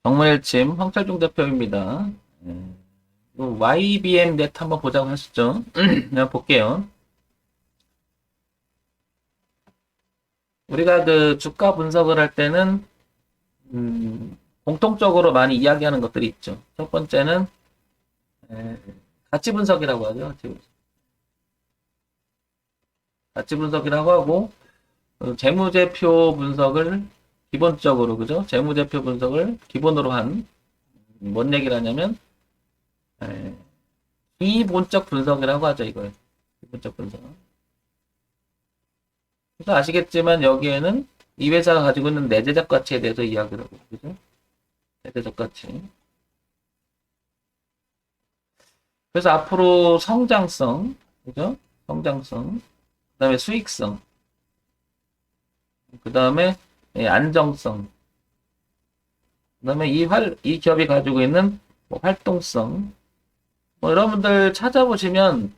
정문일침 황철중 대표입니다. YBM 넷 한번 보자고 하시죠. 그냥 볼게요. 우리가 그 주가 분석을 할 때는 공통적으로 많이 이야기하는 것들이 있죠. 첫 번째는 가치 분석이라고 하죠. 가치 분석이라고 하고 재무제표 분석을 기본적으로 그죠? 재무제표 분석을 기본으로 한 뭔 얘기를 하냐면 기본적 분석이라고 하죠. 이걸 기본적 분석. 그래서 아시겠지만 여기에는 이 회사가 가지고 있는 내재적 가치에 대해서 이야기를 하고 그죠? 내재적 가치. 그래서 앞으로 성장성, 그죠? 성장성, 그 다음에 수익성, 그 다음에 안정성, 그 다음에 이 기업이 가지고 있는 뭐 활동성, 뭐 여러분들 찾아보시면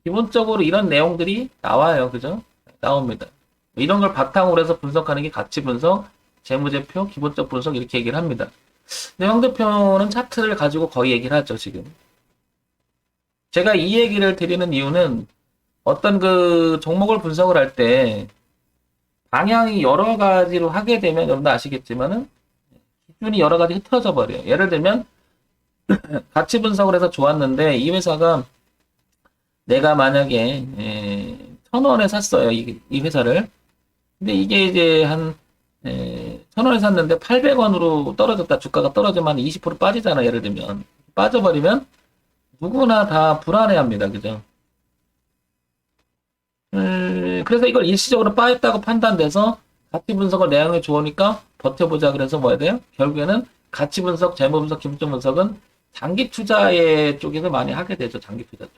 기본적으로 이런 내용들이 나와요. 그죠? 나옵니다. 이런 걸 바탕으로 해서 분석하는 게 가치 분석, 재무제표, 기본적 분석 이렇게 얘기를 합니다. 근데 황 대표는 차트를 가지고 거의 얘기를 하죠, 지금. 제가 이 얘기를 드리는 이유는 어떤 그 종목을 분석을 할 때 방향이 여러 가지로 하게 되면 여러분도 아시겠지만은 기준이 여러 가지 흐트러져 버려요. 예를 들면 가치 분석을 해서 좋았는데 이 회사가 내가 만약에 1,000원에 샀어요. 이 회사를. 근데 이게 이제 한 1,000원에 샀는데 800원으로 떨어졌다. 주가가 떨어지면 20% 빠지잖아. 예를 들면. 빠져버리면 누구나 다 불안해합니다. 그죠? 그래서 이걸 일시적으로 빠졌다고 판단돼서 가치 분석을 내용이 좋으니까 버텨보자. 그래서 뭐 해야 돼요? 결국에는 가치 분석, 재무 분석, 기술적 분석은 장기 투자의 쪽에서 많이 하게 되죠. 장기 투자 쪽.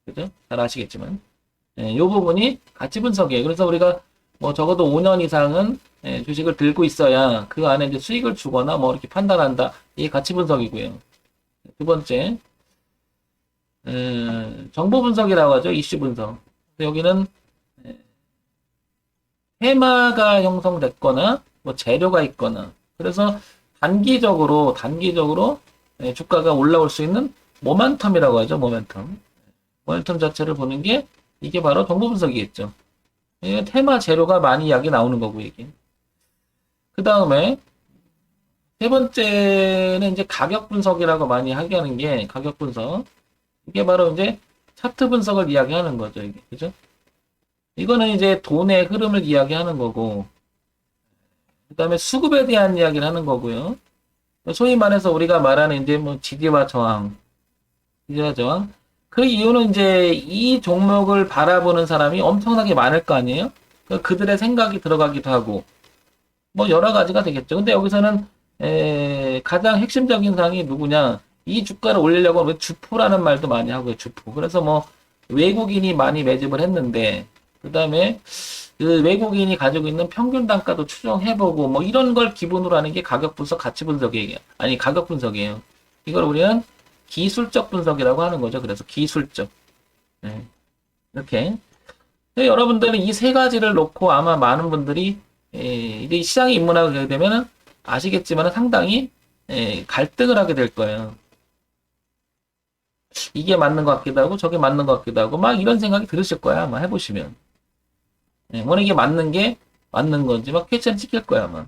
그죠? 잘 아시겠지만. 이 부분이 가치 분석이에요. 그래서 우리가 뭐 적어도 5년 이상은 주식을 들고 있어야 그 안에 이제 수익을 주거나 뭐 이렇게 판단한다. 이게 가치 분석이고요. 두 번째, 정보 분석이라고 하죠. 이슈 분석. 여기는 테마가 형성됐거나 뭐 재료가 있거나 그래서 단기적으로 주가가 올라올 수 있는 모멘텀이라고 하죠. 모멘텀 자체를 보는 게 이게 바로 정보 분석이겠죠. 이게 테마 재료가 많이 이야기 나오는 거고 이게. 그 다음에 세 번째는 이제 가격 분석이라고 많이 하게 하는 게 가격 분석. 이게 바로 이제 차트 분석을 이야기하는 거죠. 이게 그죠? 이거는 이제 돈의 흐름을 이야기하는 거고, 그 다음에 수급에 대한 이야기를 하는 거고요. 소위 말해서 우리가 말하는 이제 뭐 지지와 저항. 그 이유는 이제 이 종목을 바라보는 사람이 엄청나게 많을 거 아니에요? 그들의 생각이 들어가기도 하고, 뭐 여러 가지가 되겠죠. 근데 여기서는 가장 핵심적인 사항이 누구냐? 이 주가를 올리려고 하면 주포라는 말도 많이 하고요. 주포. 그래서 뭐 외국인이 많이 매집을 했는데 그 다음에 그 외국인이 가지고 있는 평균 단가도 추정해보고 뭐 이런 걸 기본으로 하는 게 가격 분석, 가치 분석이에요. 아니 가격 분석이에요. 이걸 우리는 기술적 분석이라고 하는 거죠. 그래서 기술적. 네. 이렇게. 여러분들은 이 세 가지를 놓고 아마 많은 분들이 이제 시장에 입문하게 되면은 아시겠지만 상당히 갈등을 하게 될 거예요. 이게 맞는 것 같기도 하고 저게 맞는 것 같기도 하고 막 이런 생각이 들으실 거야 아마 해보시면. 뭐 이게 맞는 게 맞는 건지 막 퀘스천 찍힐 거야 아마.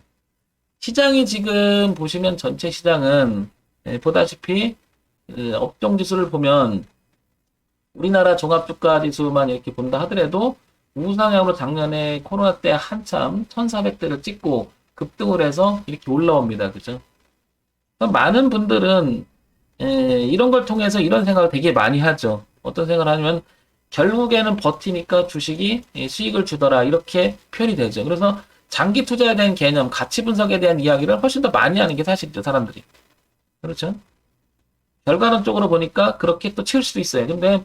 시장이 지금 보시면 전체 시장은 보다시피 업종 지수를 보면 우리나라 종합주가 지수만 이렇게 본다 하더라도 우상향으로 작년에 코로나 때 한참 1400대를 찍고 급등을 해서 이렇게 올라옵니다. 그죠? 많은 분들은 이런 걸 통해서 이런 생각을 되게 많이 하죠. 어떤 생각을 하냐면 결국에는 버티니까 주식이 수익을 주더라 이렇게 표현이 되죠. 그래서 장기 투자에 대한 개념, 가치 분석에 대한 이야기를 훨씬 더 많이 하는 게 사실이죠. 사람들이. 그렇죠? 결과론적으로 보니까 그렇게 또 치울 수도 있어요. 근데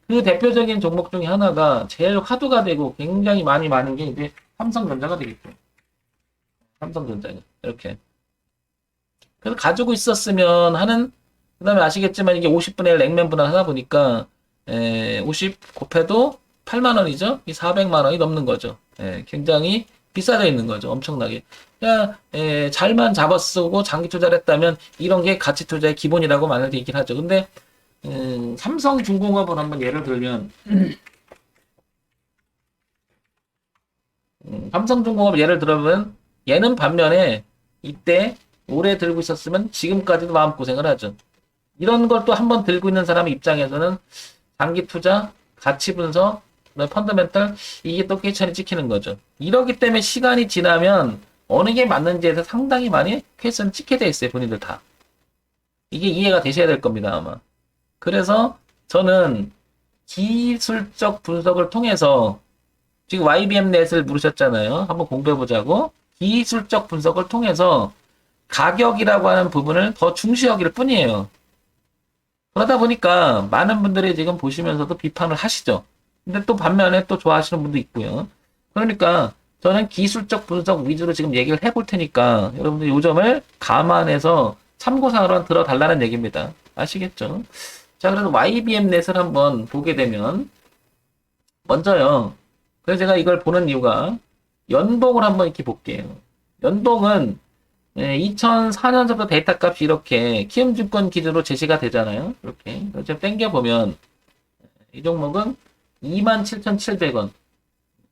그 대표적인 종목 중에 하나가 제일 화두가 되고 굉장히 많이 많은 게 이제 삼성전자가 되겠죠. 삼성전자 이렇게. 그래서 가지고 있었으면 하는 그 다음에 아시겠지만 이게 50분의 1 냉면 분할 하다 보니까 50 곱해도 8만 원이죠. 이 400만 원이 넘는 거죠. 굉장히 비싸져 있는 거죠. 엄청나게. 그냥 잘만 잡아쓰고 장기 투자를 했다면 이런 게 가치 투자의 기본이라고 많이 얘기를 하죠. 근데 삼성중공업을 한번 예를 들면 삼성중공업 예를 들면 얘는 반면에 이때 오래 들고 있었으면 지금까지도 마음고생을 하죠. 이런 걸 또 한번 들고 있는 사람 입장에서는 장기 투자, 가치 분석, 펀더멘털 이게 또 퀘션이 찍히는 거죠. 이러기 때문에 시간이 지나면 어느 게 맞는지에서 상당히 많이 퀘션이 찍게 돼 있어요. 본인들 다. 이게 이해가 되셔야 될 겁니다. 아마. 그래서 저는 기술적 분석을 통해서 지금 YBM 넷을 물으셨잖아요. 한번 공부해 보자고. 기술적 분석을 통해서 가격이라고 하는 부분을 더 중시하기를 뿐이에요. 그러다 보니까 많은 분들이 지금 보시면서도 비판을 하시죠. 근데 또 반면에 또 좋아하시는 분도 있고요. 그러니까 저는 기술적 분석 위주로 지금 얘기를 해볼 테니까 여러분들 이 점을 감안해서 참고사항으로 들어달라는 얘기입니다. 아시겠죠? 자, 그래서 YBM 넷을 한번 보게 되면 먼저요. 그래서 제가 이걸 보는 이유가 연봉을 한번 이렇게 볼게요. 연봉은 2004년부터 데이터 값이 이렇게 키움증권 기준으로 제시가 되잖아요. 이렇게. 지금 땡겨보면 이 종목은 27,700원.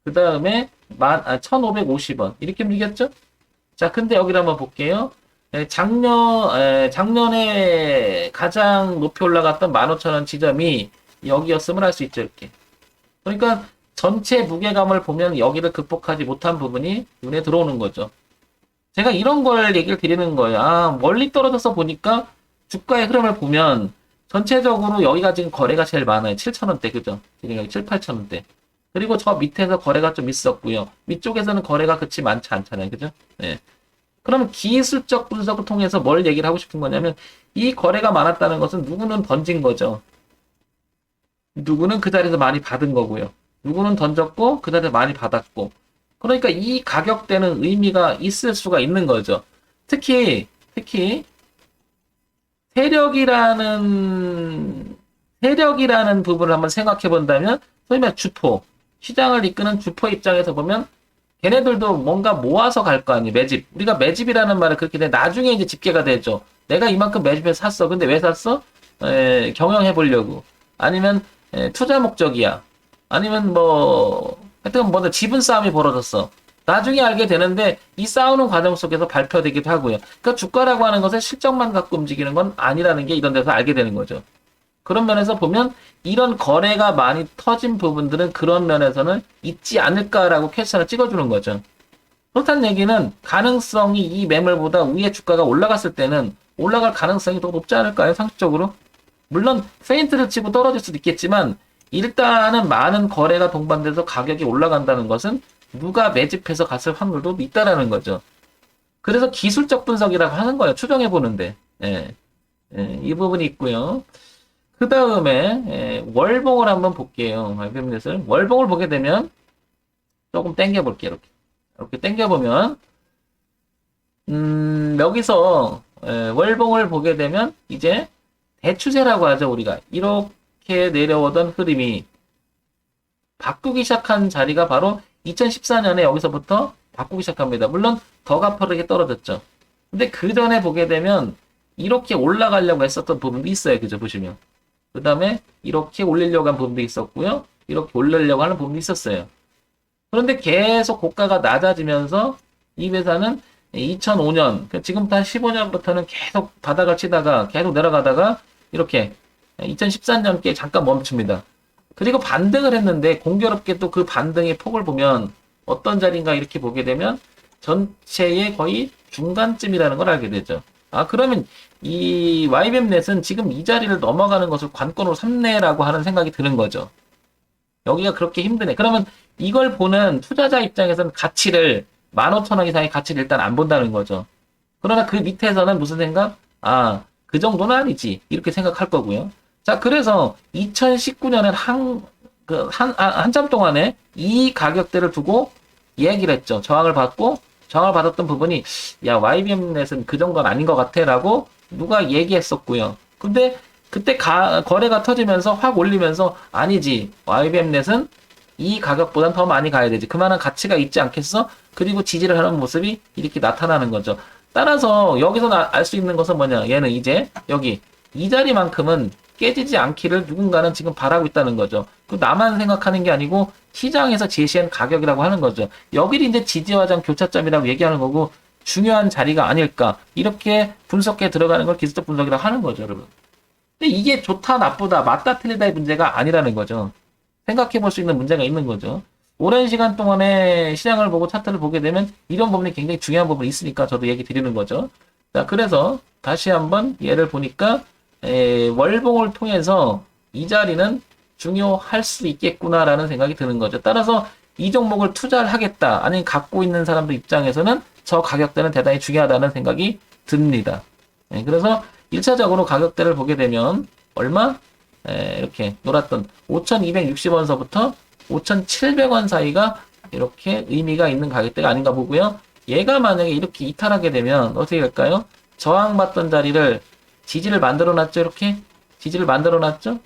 그 다음에 1,550원. 이렇게 밀겠죠? 자, 근데 여기를 한번 볼게요. 작년에 가장 높이 올라갔던 15,000원 지점이 여기였음을 알 수 있죠. 이렇게. 그러니까 전체 무게감을 보면 여기를 극복하지 못한 부분이 눈에 들어오는 거죠. 제가 이런 걸 얘기를 드리는 거예요. 아, 멀리 떨어져서 보니까 주가의 흐름을 보면 전체적으로 여기가 지금 거래가 제일 많아요. 7,000원대, 그죠? 지금 여기 7, 8,000원대. 그리고 저 밑에서 거래가 좀 있었고요. 위쪽에서는 거래가 그치 많지 않잖아요. 그죠? 네. 그러면 기술적 분석을 통해서 뭘 얘기를 하고 싶은 거냐면 이 거래가 많았다는 것은 누구는 던진 거죠. 누구는 그 자리에서 많이 받은 거고요. 누구는 던졌고 그 자리에서 많이 받았고. 그러니까 이 가격대는 의미가 있을 수가 있는 거죠. 특히 세력이라는 부분을 한번 생각해 본다면 소위 말해 주포, 시장을 이끄는 주포 입장에서 보면 걔네들도 뭔가 모아서 갈 거 아니에요. 매집. 우리가 매집이라는 말을 그렇게 돼. 나중에 이제 집계가 되죠. 내가 이만큼 매집해서 샀어. 근데 왜 샀어? 경영해 보려고. 아니면 투자 목적이야. 아니면 하여튼 지분 싸움이 벌어졌어. 나중에 알게 되는데 이 싸우는 과정 속에서 발표되기도 하고요. 그러니까 주가라고 하는 것은 실적만 갖고 움직이는 건 아니라는 게 이런 데서 알게 되는 거죠. 그런 면에서 보면 이런 거래가 많이 터진 부분들은 그런 면에서는 있지 않을까라고 퀘스천을 찍어주는 거죠. 그렇다는 얘기는 가능성이 이 매물보다 위에 주가가 올라갔을 때는 올라갈 가능성이 더 높지 않을까요? 상식적으로. 물론 페인트를 치고 떨어질 수도 있겠지만 일단은 많은 거래가 동반돼서 가격이 올라간다는 것은 누가 매집해서 갔을 확률도 있다라는 거죠. 그래서 기술적 분석이라고 하는 거예요. 추정해 보는데. 이 부분이 있고요. 그 다음에 월봉을 한번 볼게요. IBM넷을 월봉을 보게 되면 조금 당겨 볼게요. 이렇게 당겨 보면 여기서 월봉을 보게 되면 이제 대추세라고 하죠. 우리가 이렇게 내려오던 흐름이 바꾸기 시작한 자리가 바로 2014년에 여기서부터 바꾸기 시작합니다. 물론 더 가파르게 떨어졌죠. 근데 그 전에 보게 되면 이렇게 올라가려고 했었던 부분도 있어요. 그죠? 보시면. 그 다음에 이렇게 올리려고 한 부분도 있었고요. 이렇게 올리려고 하는 부분도 있었어요. 그런데 계속 고가가 낮아지면서 이 회사는 2005년, 지금부터 한 15년부터는 계속 바닥을 치다가 계속 내려가다가 이렇게 2013년께 잠깐 멈춥니다. 그리고 반등을 했는데 공교롭게 또 그 반등의 폭을 보면 어떤 자리인가 이렇게 보게 되면 전체의 거의 중간쯤이라는 걸 알게 되죠. 아, 그러면 이 YBM넷은 지금 이 자리를 넘어가는 것을 관건으로 삼네라고 하는 생각이 드는 거죠. 여기가 그렇게 힘드네. 그러면 이걸 보는 투자자 입장에서는 가치를 15,000원 이상의 가치를 일단 안 본다는 거죠. 그러나 그 밑에서는 무슨 생각? 아, 그 정도는 아니지. 이렇게 생각할 거고요. 자, 그래서 2019년에 한참 동안에 이 가격대를 두고 얘기를 했죠. 저항을 받았던 부분이, 야, YBM넷은 그 정도는 아닌 것 같아. 라고 누가 얘기했었고요. 근데 그때 거래가 터지면서 확 올리면서, 아니지. YBM넷은 이 가격보단 더 많이 가야 되지. 그만한 가치가 있지 않겠어? 그리고 지지를 하는 모습이 이렇게 나타나는 거죠. 따라서 여기서 알 수 있는 것은 뭐냐? 얘는 이제 여기 이 자리만큼은 깨지지 않기를 누군가는 지금 바라고 있다는 거죠. 그 나만 생각하는 게 아니고 시장에서 제시한 가격이라고 하는 거죠. 여기를 이제 지지화장 교차점이라고 얘기하는 거고 중요한 자리가 아닐까 이렇게 분석해 들어가는 걸 기술적 분석이라고 하는 거죠, 여러분. 근데 이게 좋다 나쁘다 맞다 틀리다의 문제가 아니라는 거죠. 생각해 볼 수 있는 문제가 있는 거죠. 오랜 시간 동안에 시장을 보고 차트를 보게 되면 이런 부분이 굉장히 중요한 부분이 있으니까 저도 얘기 드리는 거죠. 자, 그래서 다시 한번 얘를 보니까 월봉을 통해서 이 자리는 중요할 수 있겠구나라는 생각이 드는 거죠. 따라서 이 종목을 투자를 하겠다, 아니면 갖고 있는 사람들 입장에서는 저 가격대는 대단히 중요하다는 생각이 듭니다. 그래서 1차적으로 가격대를 보게 되면 얼마? 이렇게 놀았던 5,260원서부터 5,700원 사이가 이렇게 의미가 있는 가격대가 아닌가 보고요. 얘가 만약에 이렇게 이탈하게 되면 어떻게 될까요? 저항받던 자리를 지지를 만들어 놨죠. 이렇게 지지를 만들어 놨죠.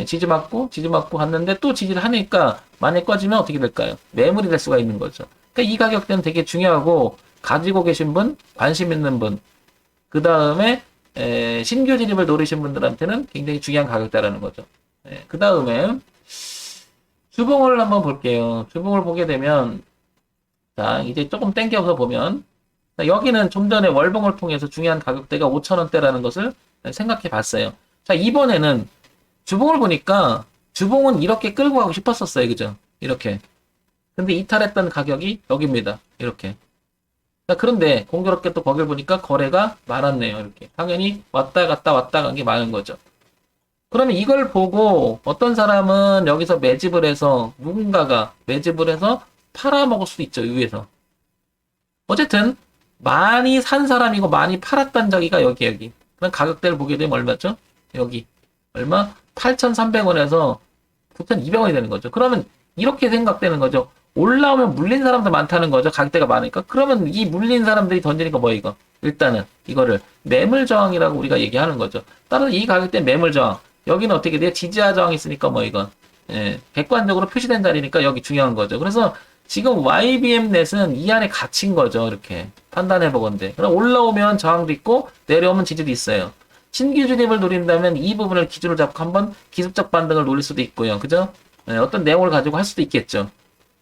지지 맞고 갔는데 또 지지를 하니까 만약 꺼지면 어떻게 될까요? 매물이 될 수가 있는 거죠. 그러니까 이 가격대는 되게 중요하고 가지고 계신 분, 관심 있는 분, 그 다음에 신규 진입을 노리신 분들한테는 굉장히 중요한 가격대라는 거죠. 그 다음에 주봉을 한번 볼게요. 주봉을 보게 되면 자 이제 조금 땡겨서 보면 여기는 좀 전에 월봉을 통해서 중요한 가격대가 5,000원대라는 것을 생각해 봤어요. 자, 이번에는 주봉을 보니까 주봉은 이렇게 끌고 가고 싶었었어요. 그죠? 이렇게. 근데 이탈했던 가격이 여기입니다. 이렇게. 자, 그런데 공교롭게 또 거길 보니까 거래가 많았네요. 이렇게. 당연히 왔다 갔다 간 게 많은 거죠. 그러면 이걸 보고 어떤 사람은 여기서 매집을 해서 누군가가 매집을 해서 팔아먹을 수도 있죠. 위에서. 어쨌든 많이 산 사람이고 많이 팔았던 자기가 여기. 그럼 가격대를 보게 되면 얼마죠? 여기. 얼마? 8,300원에서 9,200원이 되는 거죠. 그러면 이렇게 생각되는 거죠. 올라오면 물린 사람도 많다는 거죠. 가격대가 많으니까. 그러면 이 물린 사람들이 던지니까 뭐 이거? 일단은 이거를 매물 저항이라고 우리가 얘기하는 거죠. 따라서 이 가격대 매물 저항. 여기는 어떻게 돼요? 지지하 저항이 있으니까 뭐 이건. 객관적으로 표시된 자리니까 여기 중요한 거죠. 그래서 지금 YBM 넷은 이 안에 갇힌 거죠. 이렇게 판단해 보건데. 그럼 올라오면 저항도 있고 내려오면 지지도 있어요. 신규 진입을 노린다면 이 부분을 기준으로 잡고 한번 기술적 반등을 노릴 수도 있고요. 그죠? 어떤 내용을 가지고 할 수도 있겠죠.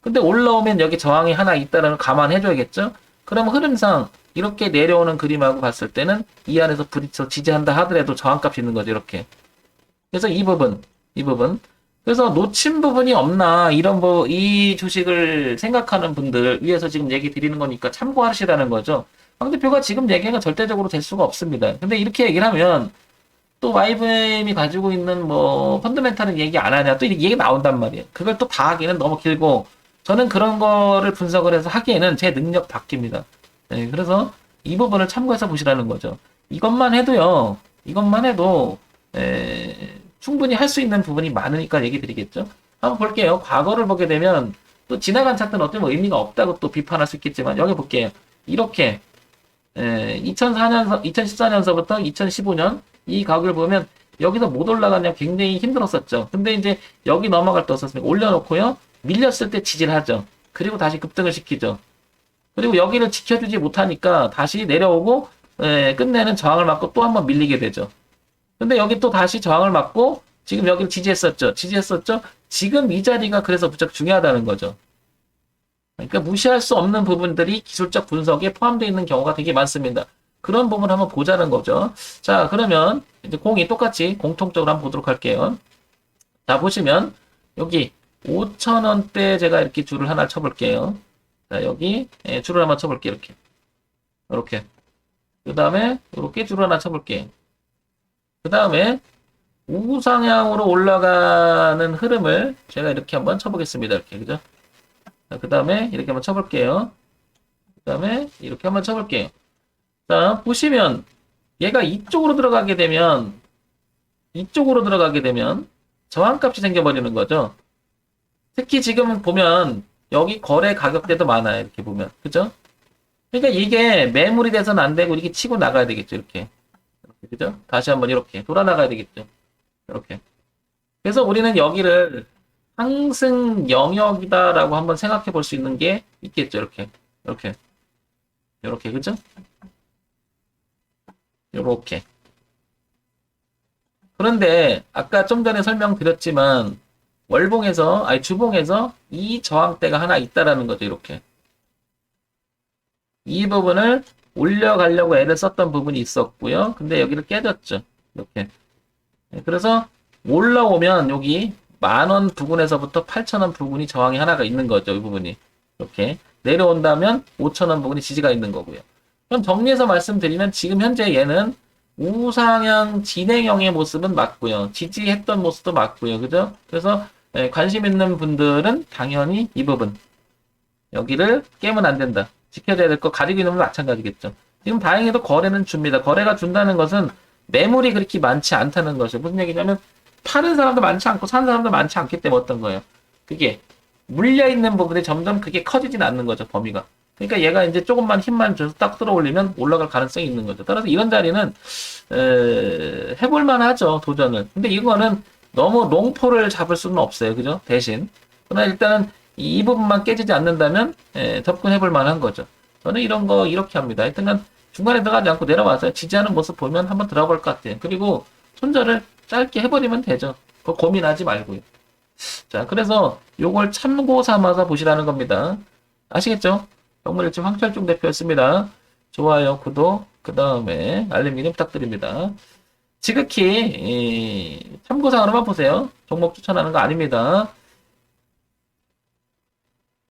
근데 올라오면 여기 저항이 하나 있다는 걸 감안해 줘야겠죠? 그러면 흐름상 이렇게 내려오는 그림하고 봤을 때는 이 안에서 브릿지로 지지한다 하더라도 저항값이 있는 거죠. 이렇게. 그래서 이 부분. 그래서 놓친 부분이 없나, 이 주식을 생각하는 분들 위해서 지금 얘기 드리는 거니까 참고하시라는 거죠. 황 대표가 지금 얘기가 절대적으로 될 수가 없습니다. 근데 이렇게 얘기를 하면 또 YBM이 가지고 있는 뭐 펀더멘탈은 얘기 안 하냐, 또 이렇게 얘기 나온단 말이에요. 그걸 또 다 하기는 너무 길고, 저는 그런 거를 분석을 해서 하기에는 제 능력 밖입니다. 그래서 이 부분을 참고해서 보시라는 거죠. 이것만 해도 충분히 할 수 있는 부분이 많으니까 얘기 드리겠죠. 한번 볼게요. 과거를 보게 되면 또 지나간 차트는 어쩌면 의미가 없다고 또 비판할 수 있겠지만 여기 볼게요. 이렇게 2014년서부터 2015년 이 가격을 보면 여기서 못 올라가냐 굉장히 힘들었었죠. 근데 이제 여기 넘어갈 때 어떻습니까? 올려놓고요. 밀렸을 때 지지를 하죠. 그리고 다시 급등을 시키죠. 그리고 여기를 지켜주지 못하니까 다시 내려오고 끝내는 저항을 맞고 또 한번 밀리게 되죠. 근데 여기 또 다시 저항을 맞고 지금 여기를 지지했었죠. 지금 이 자리가 그래서 무척 중요하다는 거죠. 그러니까 무시할 수 없는 부분들이 기술적 분석에 포함되어 있는 경우가 되게 많습니다. 그런 부분을 한번 보자는 거죠. 자, 그러면 이제 공이 똑같이 공통적으로 한번 보도록 할게요. 자, 보시면 여기 5,000원대 제가 이렇게 줄을 하나 쳐볼게요. 자, 여기 줄을 한번 쳐볼게요. 이렇게. 그 다음에 이렇게 줄을 하나 쳐볼게요. 그 다음에 우상향으로 올라가는 흐름을 제가 이렇게 한번 쳐보겠습니다. 이렇게, 그죠? 그 다음에 이렇게 한번 쳐볼게요. 그 다음에 이렇게 한번 쳐볼게요. 자, 보시면 얘가 이쪽으로 들어가게 되면 저항값이 생겨버리는 거죠. 특히 지금 보면 여기 거래 가격대도 많아요. 이렇게 보면. 그죠? 그러니까 이게 매물이 돼서는 안 되고 이렇게 치고 나가야 되겠죠. 이렇게. 그죠? 다시 한번 이렇게 돌아 나가야 되겠죠. 이렇게. 그래서 우리는 여기를 상승 영역이다라고 한번 생각해 볼 수 있는 게 있겠죠. 이렇게. 이렇게, 이렇게, 그죠? 이렇게. 그런데 아까 좀 전에 설명드렸지만 월봉에서 아니 주봉에서 이 저항대가 하나 있다라는 거죠. 이렇게 이 부분을 올려가려고 애를 썼던 부분이 있었고요. 근데 여기를 깨졌죠. 이렇게. 그래서 올라오면 여기 10,000원 부근에서부터 8,000원 부근이 저항이 하나가 있는 거죠. 이 부분이 이렇게 내려온다면 5,000원 부근이 지지가 있는 거고요. 그럼 정리해서 말씀드리면 지금 현재 얘는 우상향 진행형의 모습은 맞고요. 지지했던 모습도 맞고요. 그죠? 그래서 관심 있는 분들은 당연히 이 부분 여기를 깨면 안 된다. 지켜줘야 될 거 가지고 있는 건 마찬가지겠죠. 지금 다행히도 거래는 줍니다. 거래가 준다는 것은 매물이 그렇게 많지 않다는 것이죠. 무슨 얘기냐면 파는 사람도 많지 않고 사는 사람도 많지 않기 때문에 어떤 거예요. 그게 물려있는 부분이 점점 그게 커지진 않는 거죠. 범위가. 그러니까 얘가 이제 조금만 힘만 줘서 딱 끌어올리면 올라갈 가능성이 있는 거죠. 따라서 이런 자리는 해볼만 하죠. 도전을. 근데 이거는 너무 롱포를 잡을 수는 없어요. 그죠? 대신. 그러나 일단은 이 부분만 깨지지 않는다면 접근해볼 만한 거죠. 저는 이런 거 이렇게 합니다. 하여튼간 중간에 들어가지 않고 내려와서 지지하는 모습 보면 한번 들어볼 것 같아요. 그리고 손절을 짧게 해버리면 되죠. 그거 고민하지 말고요. 자, 그래서 요걸 참고 삼아서 보시라는 겁니다. 아시겠죠? 정물일지 황철중 대표였습니다. 좋아요, 구독, 그 다음에 알림 기능 부탁드립니다. 지극히 참고사항으로만 보세요. 종목 추천하는 거 아닙니다.